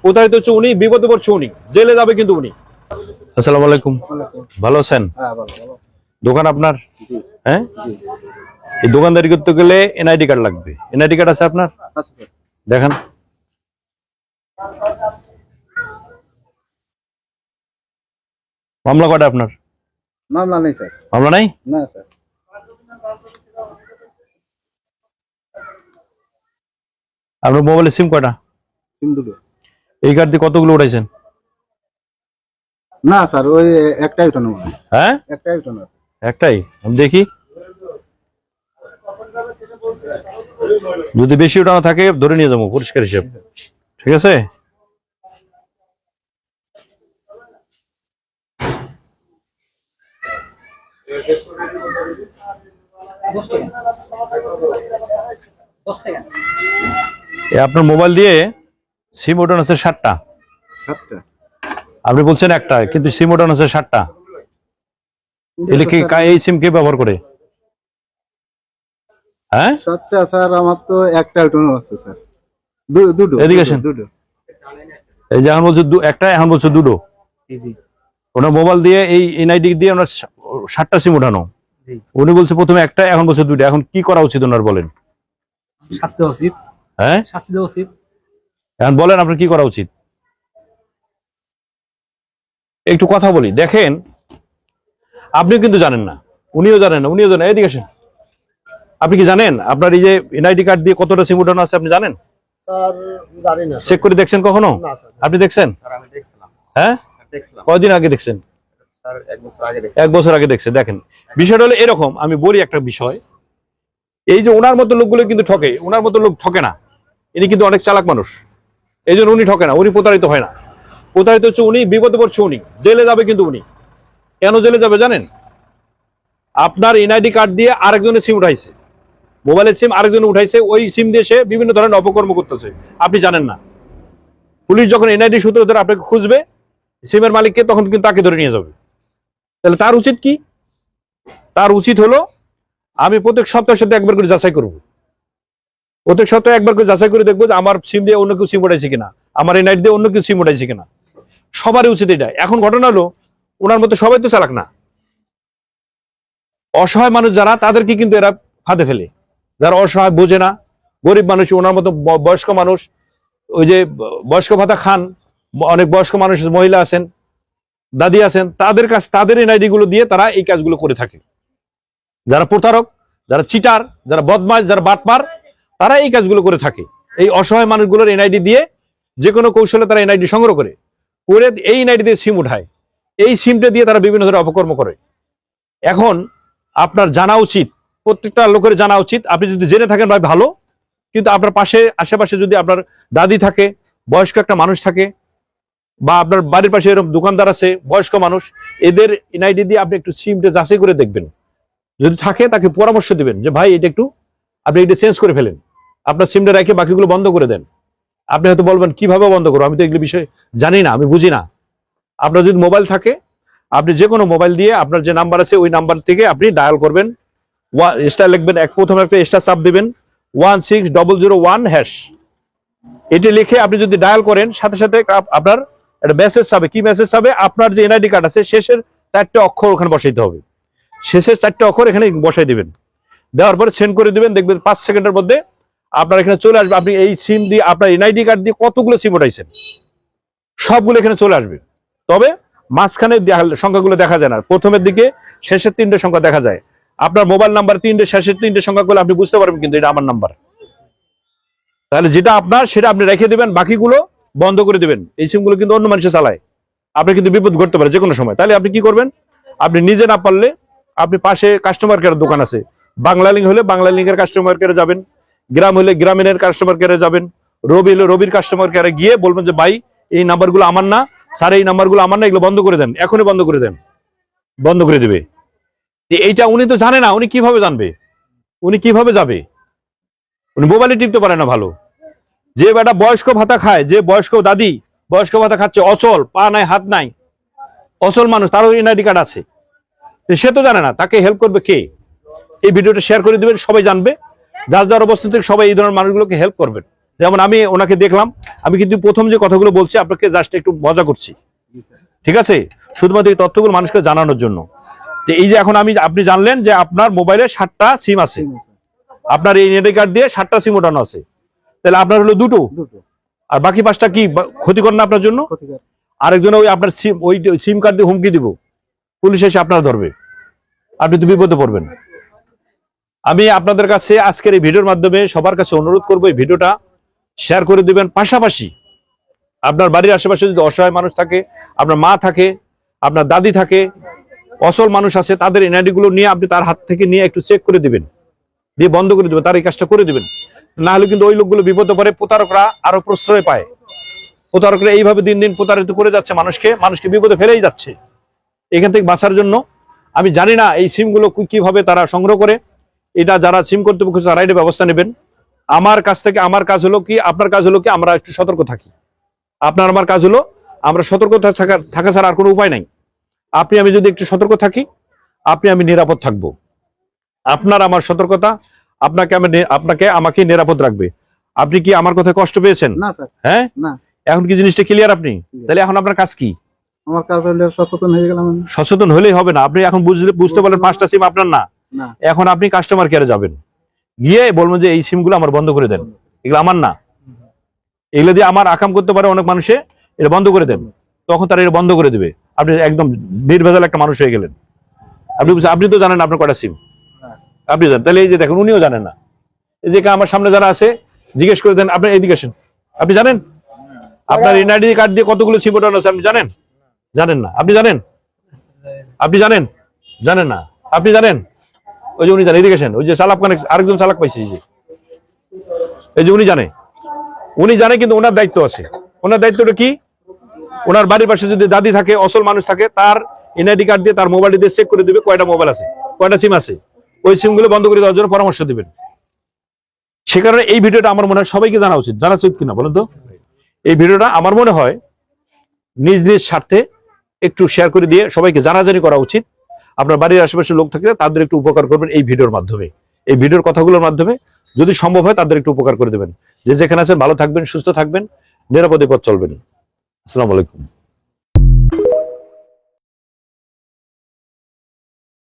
প্রতারিত হচ্ছে উনি, বিপদে পড়ছে উনি, জেলে যাবে কিন্তু উনি। আসসালামু আলাইকুম, ভালো আছেন? দোকান আপনার? হ্যাঁ, এই দোকানদারি করতে গেলে এনআইডি কার্ড লাগবে। এনআইডি কার্ড আছে আপনার? দেখান। মামলা কটা আপনার? মামলা নেই স্যার। মামলা নাই? না স্যার। আপনার মোবাইলে সিম কয়টা? সিম দুটো। এই কার্ড দিয়ে কতগুলো উঠাইছেন? না স্যার, ওই একটাই উঠানো। হ্যাঁ, একটাই উঠানো। একটাই। আমি দেখি, যদি বেশি উঠানো থাকে ধরে নিয়ে যাবো পরিষ্কার হিসেব। ঠিক আছে? আপনার মোবাইল দিয়ে সিম ওঠানো আছে 7টা। 7টা? আপনি বলছেন একটা, কিন্তু সিম ওঠানো আছে 7টা। এলে কি এই সিম কে ব্যবহার করে? হ্যাঁ, 7টা স্যার, আমার তো একটা উঠানো আছে স্যার। দুটো। এদিকে আসেন। দুটো। এই যে এখন বলছে একটা, এখন বলছে দুটো। জি। ওনার মোবাইল দিয়ে এই এনআইডি দিয়ে ওনার 7টা সিম ওঠানো। উনি বলছে প্রথমে একটা, এখন বলছে দুটো। এখন কি করা উচিত ওনার বলেন? শাস্তি দেওয়া উচিত। হ্যাঁ, শাস্তি দেওয়া উচিত। এখন বলেন আপনার কি করা উচিত? একটু কথা বলি। দেখেন, আপনিও কিন্তু জানেন না, উনিও জানেন না, উনিও জানেন। এদিকে আসেন। আপনি কি জানেন আপনার এই যে এনআইডি কার্ড দিয়ে কতটা সিম ওঠানো আছে? আপনি জানেন? স্যার জানি না। চেক করে দেখছেন কখনো? না স্যার। আপনি দেখছেন? স্যার আমি দেখছিলাম। হ্যাঁ, দেখছিলাম। কয়দিন আগে দেখছেন? স্যার 1 বছর আগে দেখছিলাম। 1 বছর আগে দেখছেন। দেখেন, বিষয়টা হলো এরকম। আমি বলি একটা বিষয়, এই যে ওনার মতো লোকগুলো কিন্তু ঠকে। ওনার মতো লোক ঠকে না, ইনি কিন্তু অনেক চালাক মানুষ। এই জন্য উনি ঠকে না, উনি প্রতারিত হয় না। প্রতারিত হচ্ছে উনি, বিপদে পড়ছে উনি, জেলে যাবে কিন্তু উনি। কেন জেলে যাবে জানেন? আপনার এনআইডি কার্ড দিয়ে আরেকজনের সিম উঠাইছে, মোবাইলের সিম আরেকজন উঠাইছে, ওই সিম দিয়ে সে বিভিন্ন ধরনের অপকর্ম করতেছে, আপনি জানেন না। পুলিশ যখন এনআইডি সূত্র ধরে আপনাকে খুঁজবে, সিমের মালিককে, তখন কিন্তু তাকে ধরে নিয়ে যাবে। তাহলে তার উচিত কি? তার উচিত হলো, আমি প্রত্যেক সপ্তাহের সাথে একবার করে যাচাই করবো। প্রত্যেক সপ্তাহে একবার করে যাচাই করে দেখবো যে আমার সিম দিয়ে অন্য কেউ সিম উঠাইছে কিনা, আমার এনআইডি দিয়ে অন্য কেউ সিম উঠাইছে কিনা। সবারই উচিত এটা। এখন ঘটনা হলো, ওনার মতো সবাই তো চালাক না। অসহায় মানুষ যারা, তাদেরকে কিন্তু এরা ফাঁদে ফেলে। যারা অসহায়, বোঝে না, গরিব মানুষ, ওনার মতো বয়স্ক মানুষ, ওই যে বয়স্ক ভাতা খান, অনেক বয়স্ক মানুষ, মহিলা আছেন, দাদি আছেন, তাদের কাছে তাদের এনআইডি গুলো দিয়ে তারা এই কাজগুলো করে থাকে। যারা প্রতারক, যারা চিটার, যারা বদমাশ, যারা বাটপার, তারা এই কাজগুলো করে থাকে। এই অসহায় মানুষগুলোর এনআইডি দিয়ে যে কোনো কৌশলে তারা এনআইডি সংগ্রহ করে এই এনআইডি দিয়ে সিম উঠায়। এই সিমটা দিয়ে তারা বিভিন্ন ধরনের অপকর্ম করে। এখন আপনার জানা উচিত, প্রত্যেকটা লোকের জানা উচিত। আপনি যদি জেনে থাকেন ভাই ভালো, কিন্তু আপনার পাশে আশেপাশে যদি আপনার দাদি থাকে, বয়স্ক একটা মানুষ থাকে, বা আপনার বাড়ির পাশে এরকম দোকানদার আছে, বয়স্ক মানুষ, এদের এনআইডি দিয়ে আপনি একটু সিমটা যাচাই করে দেখবেন। যদি থাকে তাকে পরামর্শ দিবেন যে ভাই এটা একটু আপনি এটা চেঞ্জ করে ফেলেন, আপনার সিমটা রেখে বাকিগুলো বন্ধ করে দেন। আপনি হয়তো বলবেন কিভাবে বন্ধ করবো, আমি তো এগুলো বিষয়ে জানি না, আমি বুঝি না। আপনার যদি মোবাইল থাকে, আপনি যে কোনো মোবাইল দিয়ে আপনার যে নাম্বার আছে ওই নাম্বার থেকে আপনি ডায়াল করবেন, স্টার লিখবেন, প্রথমে একটা স্টার চাপ দিবেন, 16001#। এটি লিখে আপনি যদি ডায়াল করেন, সাথে সাথে আপনার একটা মেসেজ পাবে। কি মেসেজ পাবে? আপনার যে এনআইডি কার্ড আছে শেষের 4টে অক্ষর ওখানে বসাইতে হবে। শেষের 4টে অক্ষর এখানে বসাই দিবেন, দেওয়ার পরে সেন্ড করে দিবেন। দেখবেন 5 সেকেন্ডের মধ্যে আপনার এখানে চলে আসবে। আপনি এই সিম দিয়ে, আপনার এনআইডি কার্ড দিয়ে কতগুলো সিম উঠাইছেন সবগুলো এখানে চলে আসবে। তবে মাঝখানে সংখ্যাগুলো দেখা যায় না, প্রথমের দিকে শেষের 3টে সংখ্যা দেখা যায়। আপনার মোবাইল নাম্বার 3টে, শেষের 3টে সংখ্যাগুলো আপনি বুঝতে পারবেন কিন্তু এটা আমার নাম্বার। তাহলে যেটা আপনার সেটা আপনি রেখে দিবেন, বাকিগুলো বন্ধ করে দিবেন। এই সিমগুলো কিন্তু অন্য মানুষে চালায়, আপনার কিন্তু বিপদ ঘটতে পারে যে কোনো সময়। তাহলে আপনি কি করবেন? আপনি নিজে না পারলে আপনি পাশে কাস্টমার কেয়ার দোকান আছে, বাংলা লিঙ্ক হলে বাংলা লিঙ্কের কাস্টমার কেয়ারে যাবেন, গ্রাম হলে গ্রামীণের কাস্টমার কেয়ারে যাবেন, রবি হলে রবির কাস্টমার কেয়ারে গিয়ে বলবেন যে ভাই এই নাম্বারগুলো আমার না, স্যার এই নাম্বারগুলো আমার না, এগুলো বন্ধ করে দেন, এখনই বন্ধ করে দেন। বন্ধ করে দিবে। এইটা উনি তো জানে না, উনি কিভাবে জানবে? উনি কিভাবে যাবে? উনি মোবাইলে টিপতে পারে না ভালো। যে বেটা বয়স্ক ভাতা খায়, যে বয়স্ক দাদি বয়স্ক ভাতা খাচ্ছে, অচল, পা নাই হাত নাই, অচল মানুষ, তারও এনআইডি কার্ড আছে, সে তো জানে না, তাকে হেল্প করবে কে? এই ভিডিওটা শেয়ার করে দিবেন, সবাই জানবে, যার যার অবস্থা থেকে সবাই এই ধরনের মানুষগুলোকে হেল্প করবেন। যেমন আমি ওনাকে দেখলাম, আমি কিন্তু প্রথম যে কথাগুলো বলছি আপনাকে জাস্ট একটু মজা করছি, ঠিক আছে, শুধুমাত্র এই তথ্যগুলো মানুষকে জানানোর জন্য। তো এই যে এখন আপনি জানলেন যে আপনার মোবাইলে 7টা সিম আছে, আপনার এই এনআইডি কার্ড দিয়ে 7টা সিম ওঠানো আছে, তাহলে আপনার হলো দুটো, আর বাকি 5টা কি ক্ষতিকর না আপনার জন্য? আরেকজন ওই আপনার সিম, ওই সিম কার্ড দিয়ে হুমকি দিব, পুলিশ এসে আপনারা ধরবে, আপনি তো বিপদে পড়বেন। আমি আপনাদের কাছে আজকের এই ভিডিওর মাধ্যমে সবার কাছে অনুরোধ করবো, এই ভিডিওটা শেয়ার করে দিবেন। পাশাপাশি আপনার বাড়ির আশেপাশে যদি অসহায় মানুষ থাকে, আপনার মা থাকে, আপনার দাদি থাকে, অসল মানুষ আছে, তাদের এনআইডি গুলো নিয়ে আপনি তার হাত থেকে নিয়ে একটু চেক করে দিবেন, দিয়ে বন্ধ করে দিবেন, তার এই কাজটা করে দিবেন। না হলে কিন্তু ওই লোকগুলো বিপদে পড়ে, প্রতারকরা আরো প্রশ্রয় পায়। প্রতারকরা এইভাবে দিন দিন প্রতারিত করে যাচ্ছে, মানুষকে বিপদে ফেলেই যাচ্ছে। এখান থেকে বাঁচার জন্য আমি জানি না এই সিম গুলো কিভাবে তারা সংগ্রহ করে, এটা যারা সিম কর্তৃপক্ষ তারা এটা ব্যবস্থা নেবেন। আমার কাজ হলো কি, আপনার কাজ হলো কি, আমরা একটু সতর্ক থাকি। আপনার আমার কাজ হলো আমরা সতর্ক থাকা ছাড়া আর কোনো উপায় নাই। আপনি আমি যদি একটু সতর্ক থাকি, আপনি আমি নিরাপদ থাকবো। আপনার আমার সতর্কতা আপনাকে আমাকে নিরাপদ রাখবে। আপনি কি আমার কথায় কষ্ট পেয়েছেন? না স্যার। হ্যাঁ, না। এখন কি জিনিসটা ক্লিয়ার আপনি? তাহলে এখন আপনার কাজ কি? আমার কাজ হলো সচেতন হয়ে গেলাম। সচেতন হলেই হবে না, আপনি এখন বুঝতে পারলেন 5টা সিম আপনার না। এখন আপনি কাস্টমার কেয়ারে যাবেন, গিয়ে বলবেন যে এই সিম গুলো আমার বন্ধ করে দেন, এগুলো আমার না, এগুলো দিয়ে আমার আকাম করতে পারে অনেক মানুষে, এটা বন্ধ করে দেন। তখন তারা এটা বন্ধ করে দেবে। আপনি একদম নির্ভেজাল একটা মানুষ হয়ে গেলেন। আপনি তো জানেন আপনার কয়টা সিম, আপনি জানেন। তাহলে এই যে দেখেন, উনিও জানেন না। এই যে আমার সামনে যারা আছে জিজ্ঞেস করে দেন, আপনার এডুকেশন আপনি জানেন? আপনার এনআইডি কার্ড দিয়ে কতগুলো সিম ওঠানো আছে আপনি জানেন? জানেন না। আপনি জানেন? আপনি জানেন? জানেন না। আপনি জানেন? ওই যে উনি জানেন এডুকেশন, ওই যে চালাক কানেক্ট, আরেকজন চালাক পাইছে, এই যে উনি জানে, কিন্তু ওনার দায়িত্ব আছে। ওনার দায়িত্বটা কি? ওনার বাড়ির পাশে যদি দাদি থাকে, অসল মানুষ থাকে, তার এনআইডি কার্ড দিয়ে তার মোবাইল দিয়ে চেক করে দিবে কয়টা মোবাইল আছে, কয়টা সিম আছে, ওই সিম গুলো বন্ধ করে দেওয়ার জন্য পরামর্শ দিবেন। সে কারণে এই ভিডিওটা আমার মনে হয় সবাইকে জানা উচিত। জানা উচিত কিনা বলেন তো? এই ভিডিওটা আমার মনে হয় নিজ নিজ স্বার্থে একটু শেয়ার করে দিয়ে সবাইকে জানাজানি করা উচিত। আপনার বাড়ির আশেপাশে লোক থাকলে তাদের একটু উপকার করবেন এই ভিডিওর মাধ্যমে, এই ভিডিওর কথাগুলোর মাধ্যমে যদি সম্ভব হয় তাদের একটু উপকার করে দেবেন। যে যেখানে আছেন ভালো থাকবেন, সুস্থ থাকবেন, নিরাপদে পথ চলবেন। আসসালামু আলাইকুম।